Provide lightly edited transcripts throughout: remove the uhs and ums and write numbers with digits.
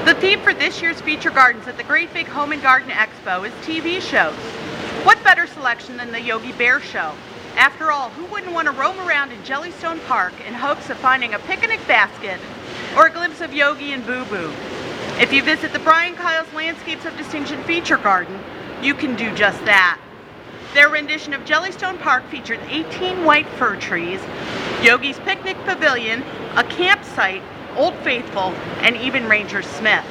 The theme for this year's feature gardens at the Great Big Home and Garden Expo is TV shows. What better selection than the Yogi Bear Show? After all, who wouldn't want to roam around in Jellystone Park in hopes of finding a picnic basket or a glimpse of Yogi and Boo Boo? If you visit the Brian Kyle's Landscapes of Distinction feature garden, you can do just that. Their rendition of Jellystone Park featured 18 white fir trees, Yogi's picnic pavilion, a campsite, Old Faithful, and even Ranger Smith.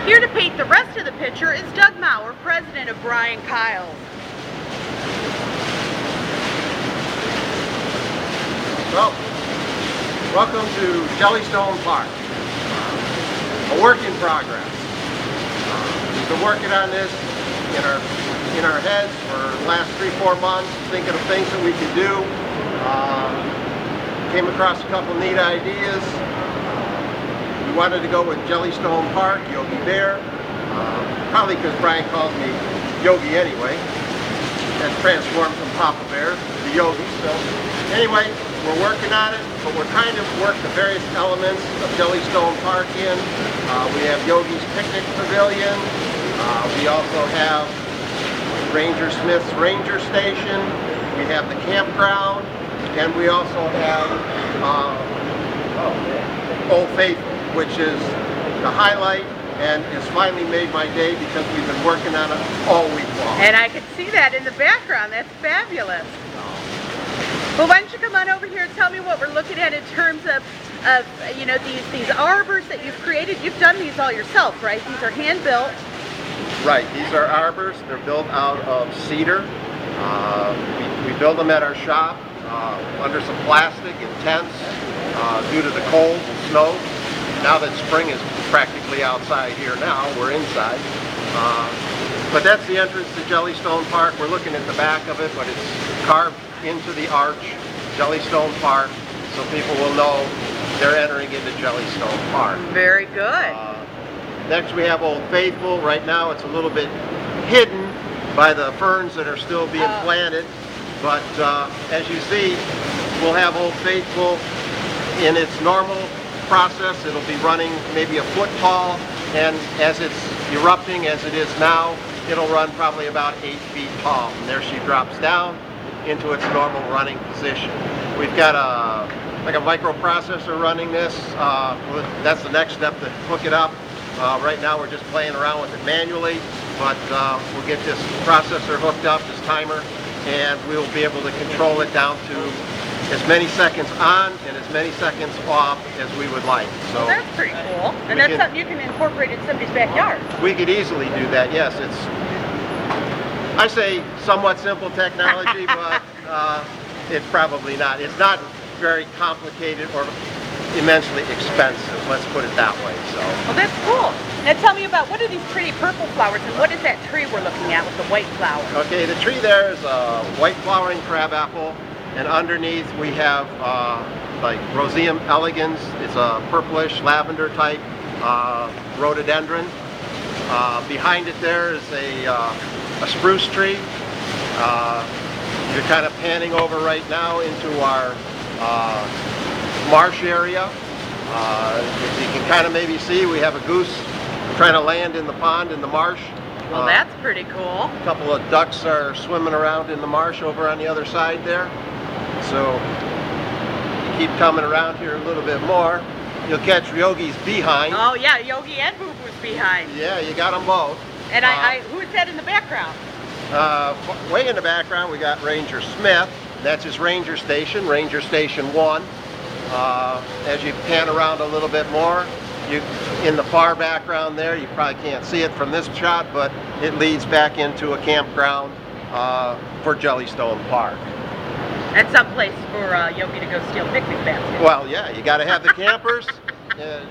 Here to paint the rest of the picture is Doug Maurer, president of Brian Kyle's. Well, welcome to Jellystone Park. A work in progress. We've been working on this in our heads for the last 3-4 months, thinking of things that we could do. Came across a couple neat ideas. We wanted to go with Jellystone Park, Yogi Bear, probably because Brian calls me Yogi anyway. That's transformed from Papa Bear to Yogi. So anyway, we're working on it, but we're trying to work the various elements of Jellystone Park in. We have Yogi's Picnic Pavilion. We also have Ranger Smith's Ranger Station. We have the campground, and we also have Old Faithful, which is the highlight and has finally made my day because we've been working on it all week long. And I can see that in the background. That's fabulous. Well, why don't you come on over here and tell me what we're looking at in terms of you know, these arbors that you've created. You've done these all yourself, right? These are hand built. Right, these are arbors. They're built out of cedar. We build them at our shop under some plastic and tents due to the cold and snow. Now that spring is practically outside here now, we're inside. But that's the entrance to Jellystone Park. We're looking at the back of it, but it's carved into the arch, Jellystone Park, so people will know they're entering into Jellystone Park. Very good. Next we have Old Faithful. Right now it's a little bit hidden by the ferns that are still being planted, but as you see, we'll have Old Faithful in its normal process. It'll be running maybe a foot tall, and as it's erupting as it is now, it'll run probably about 8 feet tall. And there she drops down into its normal running position. We've got like a microprocessor running this. That's the next step to hook it up. Right now we're just playing around with it manually, but we'll get this processor hooked up, this timer, and we'll be able to control it down to as many seconds on and as many seconds off as we would like. So well, that's pretty cool. And that's something you can incorporate in somebody's backyard. We could easily do that, yes. It's, I say, somewhat simple technology, but it's probably not. It's not very complicated or immensely expensive, let's put it that way. So. Well, that's cool. Now tell me about, what are these pretty purple flowers, and what is that tree we're looking at with the white flower? Okay, the tree there is a white flowering crabapple, and underneath we have like Roseum elegans. It's a purplish lavender type rhododendron. Behind it there is a spruce tree. You're kind of panning over right now into our marsh area. As you can kind of maybe see, we have a goose trying to land in the pond in the marsh. Well, that's pretty cool. A couple of ducks are swimming around in the marsh over on the other side there. So you keep coming around here a little bit more, you'll catch Yogi's behind. Oh yeah, Yogi and Boo Boo's behind. Yeah, you got them both. And who's that in the background? Way in the background we got Ranger Smith. That's his Ranger Station, Ranger Station 1. As you pan around a little bit more, in the far background there, you probably can't see it from this shot, but it leads back into a campground for Jellystone Park. That's some place for Yogi to go steal picnic baskets. Well, yeah, you got to have the campers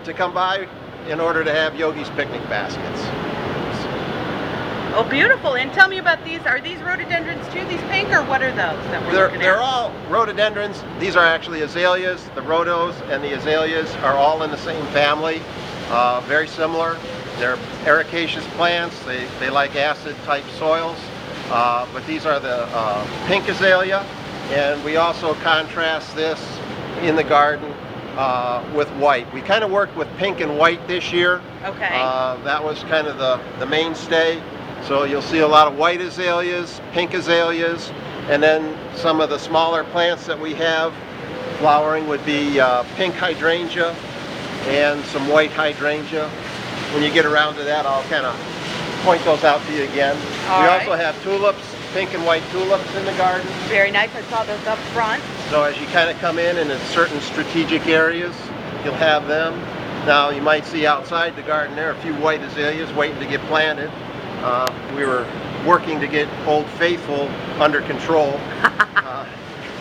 to come by in order to have Yogi's picnic baskets. Oh, beautiful. And tell me about these. Are these rhododendrons too, these pink, or what are those that we're looking at? They're all rhododendrons. These are actually azaleas. The rhodos and the azaleas are all in the same family. Very similar. They're ericaceous plants. They like acid type soils. But these are the pink azalea. And we also contrast this in the garden with white. We kind of worked with pink and white this year. Okay. That was kind of the mainstay. So you'll see a lot of white azaleas, pink azaleas, and then some of the smaller plants that we have flowering would be pink hydrangea and some white hydrangea. When you get around to that, I'll kind of point those out to you again. We also have tulips, pink and white tulips in the garden. Very nice. I saw those up front. So as you kind of come in certain strategic areas, you'll have them. Now you might see outside the garden there a few white azaleas waiting to get planted. We were working to get Old Faithful under control.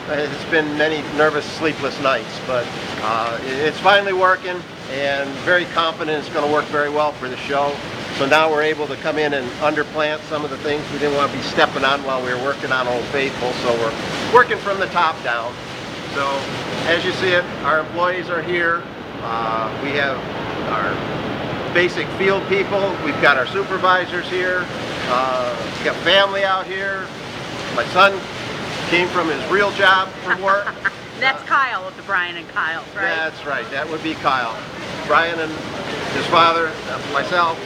It's been many nervous, sleepless nights, but it's finally working, and very confident it's going to work very well for the show. So now we're able to come in and underplant some of the things we didn't want to be stepping on while we were working on Old Faithful. So we're working from the top down. So as you see it, our employees are here. We have our basic field people. We've got our supervisors here. We've got family out here. My son came from his real job from work. That's Kyle of the Brian and Kyle's, right? That's right. That would be Kyle. Brian and his father, myself,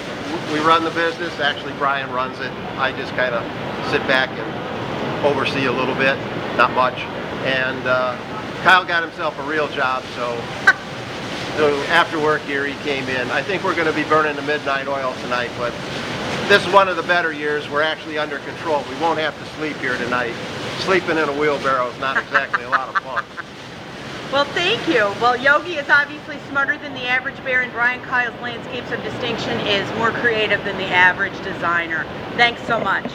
we run the business. Actually, Brian runs it. I just kind of sit back and oversee a little bit, not much. And Kyle got himself a real job, so after work here he came in. I think we're going to be burning the midnight oil tonight, but this is one of the better years. We're actually under control. We won't have to sleep here tonight. Sleeping in a wheelbarrow is not exactly a lot of fun. Well, thank you. Well, Yogi is obviously smarter than the average bear, and Brian Kyle's Landscapes of Distinction is more creative than the average designer. Thanks so much.